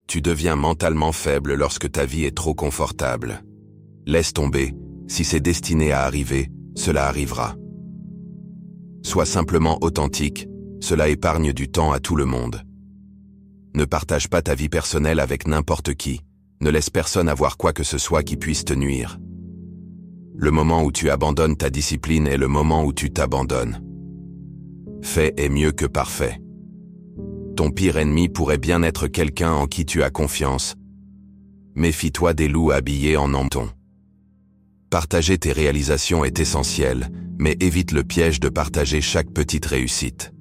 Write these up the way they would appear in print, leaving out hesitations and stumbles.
Tu deviens mentalement faible lorsque ta vie est trop confortable. Laisse tomber, si c'est destiné à arriver, cela arrivera. Sois simplement authentique, cela épargne du temps à tout le monde. Ne partage pas ta vie personnelle avec n'importe qui, ne laisse personne avoir quoi que ce soit qui puisse te nuire. Le moment où tu abandonnes ta discipline est le moment où tu t'abandonnes. Fait est mieux que parfait. Ton pire ennemi pourrait bien être quelqu'un en qui tu as confiance. Méfie-toi des loups habillés en hameçon. Partager tes réalisations est essentiel, mais évite le piège de partager chaque petite réussite.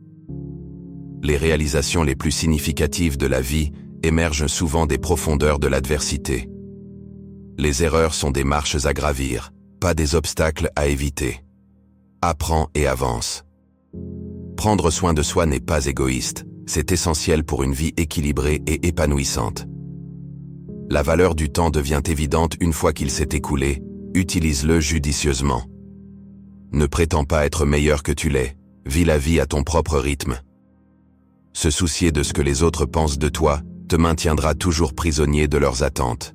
Les réalisations les plus significatives de la vie émergent souvent des profondeurs de l'adversité. Les erreurs sont des marches à gravir, pas des obstacles à éviter. Apprends et avance. Prendre soin de soi n'est pas égoïste, c'est essentiel pour une vie équilibrée et épanouissante. La valeur du temps devient évidente une fois qu'il s'est écoulé, utilise-le judicieusement. Ne prétends pas être meilleur que tu l'es, vis la vie à ton propre rythme. Se soucier de ce que les autres pensent de toi te maintiendra toujours prisonnier de leurs attentes.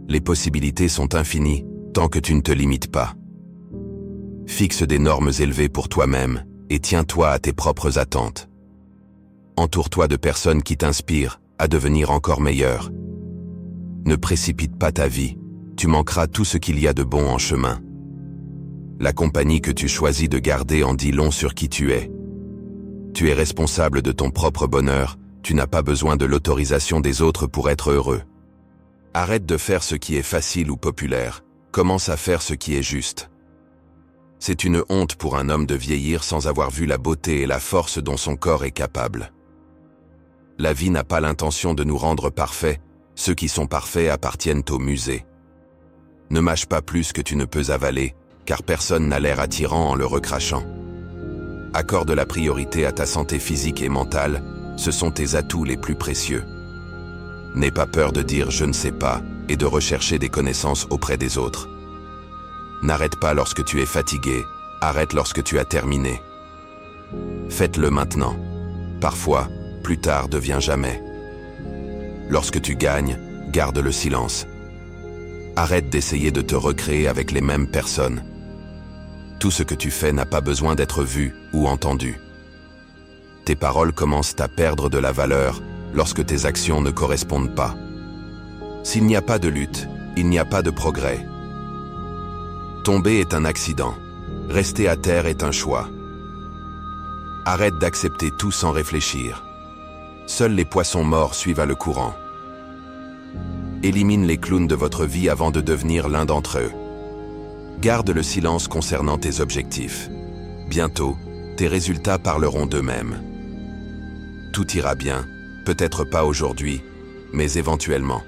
Les possibilités sont infinies, tant que tu ne te limites pas. Fixe des normes élevées pour toi-même et tiens-toi à tes propres attentes. Entoure-toi de personnes qui t'inspirent à devenir encore meilleur. Ne précipite pas ta vie, tu manqueras tout ce qu'il y a de bon en chemin. La compagnie que tu choisis de garder en dit long sur qui tu es. Tu es responsable de ton propre bonheur, tu n'as pas besoin de l'autorisation des autres pour être heureux. Arrête de faire ce qui est facile ou populaire, commence à faire ce qui est juste. C'est une honte pour un homme de vieillir sans avoir vu la beauté et la force dont son corps est capable. La vie n'a pas l'intention de nous rendre parfaits, ceux qui sont parfaits appartiennent au musée. Ne mâche pas plus que tu ne peux avaler, car personne n'a l'air attirant en le recrachant. Accorde la priorité à ta santé physique et mentale, ce sont tes atouts les plus précieux. N'aie pas peur de dire « je ne sais pas » et de rechercher des connaissances auprès des autres. N'arrête pas lorsque tu es fatigué, arrête lorsque tu as terminé. Faites-le maintenant. Parfois, plus tard devient jamais. Lorsque tu gagnes, garde le silence. Arrête d'essayer de te recréer avec les mêmes personnes. Tout ce que tu fais n'a pas besoin d'être vu ou entendu. Tes paroles commencent à perdre de la valeur lorsque tes actions ne correspondent pas. S'il n'y a pas de lutte, il n'y a pas de progrès. Tomber est un accident. Rester à terre est un choix. Arrête d'accepter tout sans réfléchir. Seuls les poissons morts suivent le courant. Élimine les clowns de votre vie avant de devenir l'un d'entre eux. Garde le silence concernant tes objectifs. Bientôt, tes résultats parleront d'eux-mêmes. Tout ira bien, peut-être pas aujourd'hui, mais éventuellement.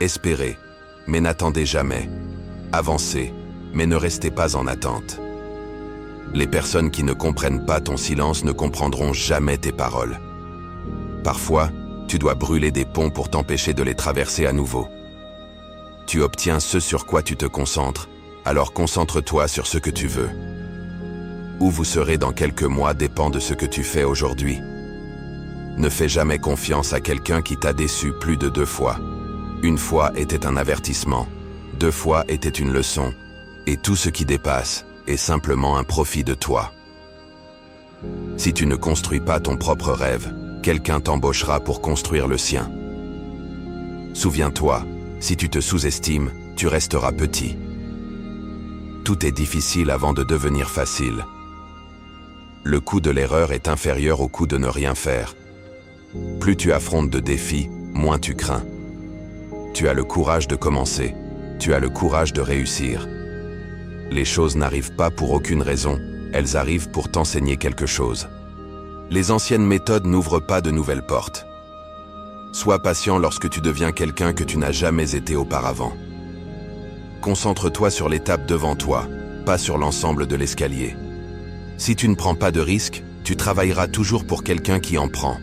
Espérez, mais n'attendez jamais. Avancez, mais ne restez pas en attente. Les personnes qui ne comprennent pas ton silence ne comprendront jamais tes paroles. Parfois, tu dois brûler des ponts pour t'empêcher de les traverser à nouveau. Tu obtiens ce sur quoi tu te concentres, alors concentre-toi sur ce que tu veux. Où vous serez dans quelques mois dépend de ce que tu fais aujourd'hui. Ne fais jamais confiance à quelqu'un qui t'a déçu plus de 2 fois. 1 fois était un avertissement, 2 fois était une leçon, et tout ce qui dépasse est simplement un profit de toi. Si tu ne construis pas ton propre rêve, quelqu'un t'embauchera pour construire le sien. Souviens-toi, si tu te sous-estimes, tu resteras petit. Tout est difficile avant de devenir facile. Le coût de l'erreur est inférieur au coût de ne rien faire. Plus tu affrontes de défis, moins tu crains. Tu as le courage de commencer, tu as le courage de réussir. Les choses n'arrivent pas pour aucune raison, elles arrivent pour t'enseigner quelque chose. Les anciennes méthodes n'ouvrent pas de nouvelles portes. Sois patient lorsque tu deviens quelqu'un que tu n'as jamais été auparavant. Concentre-toi sur l'étape devant toi, pas sur l'ensemble de l'escalier. Si tu ne prends pas de risques, tu travailleras toujours pour quelqu'un qui en prend.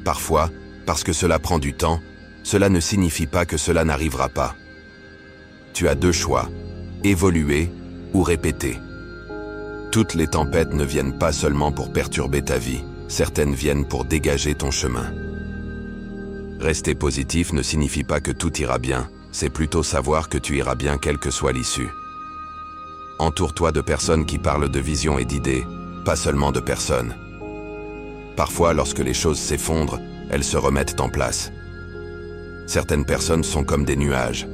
Parfois, parce que cela prend du temps, cela ne signifie pas que cela n'arrivera pas. Tu as 2 choix, évoluer ou répéter. Toutes les tempêtes ne viennent pas seulement pour perturber ta vie, certaines viennent pour dégager ton chemin. Rester positif ne signifie pas que tout ira bien, c'est plutôt savoir que tu iras bien quelle que soit l'issue. Entoure-toi de personnes qui parlent de vision et d'idées, pas seulement de personnes. Parfois, lorsque les choses s'effondrent, elles se remettent en place. Certaines personnes sont comme des nuages.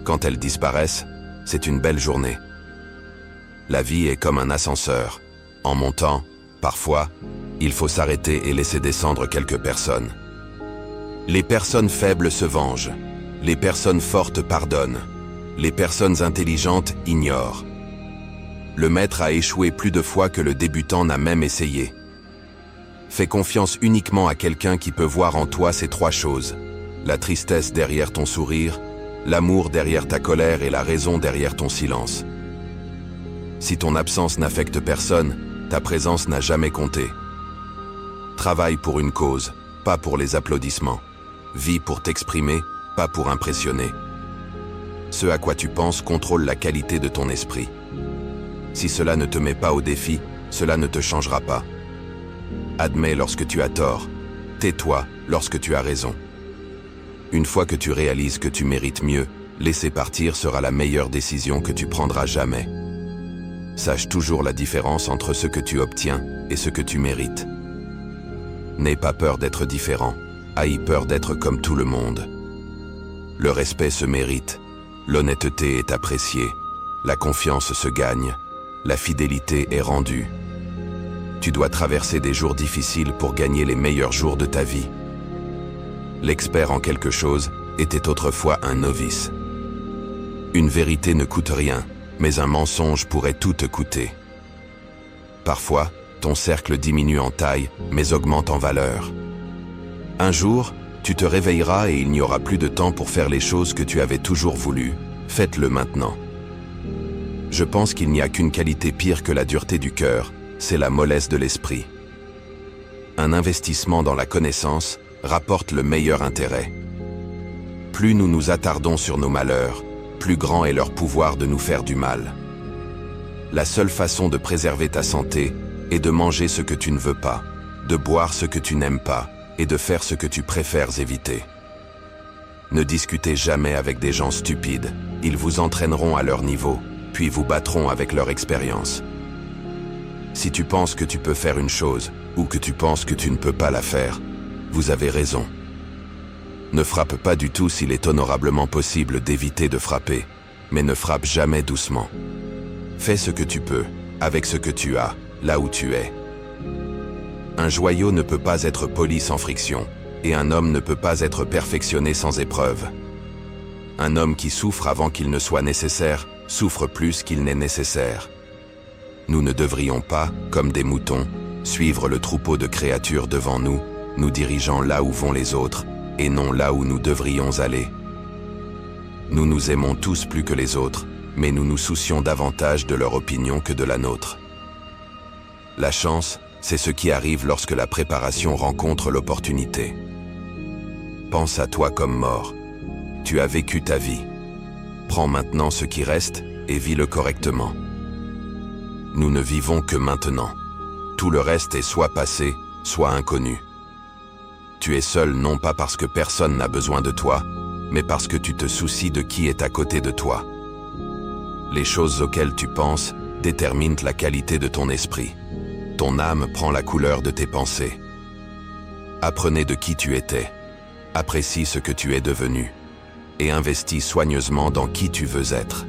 Quand elles disparaissent, c'est une belle journée. La vie est comme un ascenseur. En montant, parfois, il faut s'arrêter et laisser descendre quelques personnes. Les personnes faibles se vengent. Les personnes fortes pardonnent. Les personnes intelligentes ignorent. Le maître a échoué plus de fois que le débutant n'a même essayé. Fais confiance uniquement à quelqu'un qui peut voir en toi ces trois choses. La tristesse derrière ton sourire, l'amour derrière ta colère et la raison derrière ton silence. Si ton absence n'affecte personne, ta présence n'a jamais compté. Travaille pour une cause, pas pour les applaudissements. Vis pour t'exprimer, pas pour impressionner. Ce à quoi tu penses contrôle la qualité de ton esprit. Si cela ne te met pas au défi, cela ne te changera pas. Admets lorsque tu as tort. Tais-toi lorsque tu as raison. Une fois que tu réalises que tu mérites mieux, laisser partir sera la meilleure décision que tu prendras jamais. Sache toujours la différence entre ce que tu obtiens et ce que tu mérites. N'aie pas peur d'être différent. Aie peur d'être comme tout le monde. Le respect se mérite. L'honnêteté est appréciée. La confiance se gagne. La fidélité est rendue. Tu dois traverser des jours difficiles pour gagner les meilleurs jours de ta vie. L'expert en quelque chose était autrefois un novice. Une vérité ne coûte rien, mais un mensonge pourrait tout te coûter. Parfois, ton cercle diminue en taille, mais augmente en valeur. Un jour, tu te réveilleras et il n'y aura plus de temps pour faire les choses que tu avais toujours voulu. Faites-le maintenant. Je pense qu'il n'y a qu'une qualité pire que la dureté du cœur, c'est la mollesse de l'esprit. Un investissement dans la connaissance rapporte le meilleur intérêt. Plus nous nous attardons sur nos malheurs, plus grand est leur pouvoir de nous faire du mal. La seule façon de préserver ta santé est de manger ce que tu ne veux pas, de boire ce que tu n'aimes pas et de faire ce que tu préfères éviter. Ne discutez jamais avec des gens stupides, ils vous entraîneront à leur niveau, puis vous battront avec leur expérience. Si tu penses que tu peux faire une chose, ou que tu penses que tu ne peux pas la faire, vous avez raison. Ne frappe pas du tout s'il est honorablement possible d'éviter de frapper, mais ne frappe jamais doucement. Fais ce que tu peux, avec ce que tu as, là où tu es. Un joyau ne peut pas être poli sans friction, et un homme ne peut pas être perfectionné sans épreuve. Un homme qui souffre avant qu'il ne soit nécessaire, souffre plus qu'il n'est nécessaire. Nous ne devrions pas, comme des moutons, suivre le troupeau de créatures devant nous, nous dirigeant là où vont les autres, et non là où nous devrions aller. Nous nous aimons tous plus que les autres, mais nous nous soucions davantage de leur opinion que de la nôtre. La chance, c'est ce qui arrive lorsque la préparation rencontre l'opportunité. Pense à toi comme mort. Tu as vécu ta vie. Prends maintenant ce qui reste et vis-le correctement. Nous ne vivons que maintenant. Tout le reste est soit passé, soit inconnu. Tu es seul non pas parce que personne n'a besoin de toi, mais parce que tu te soucies de qui est à côté de toi. Les choses auxquelles tu penses déterminent la qualité de ton esprit. Ton âme prend la couleur de tes pensées. Apprenez de qui tu étais. Apprécie ce que tu es devenu. Et investis soigneusement dans qui tu veux être.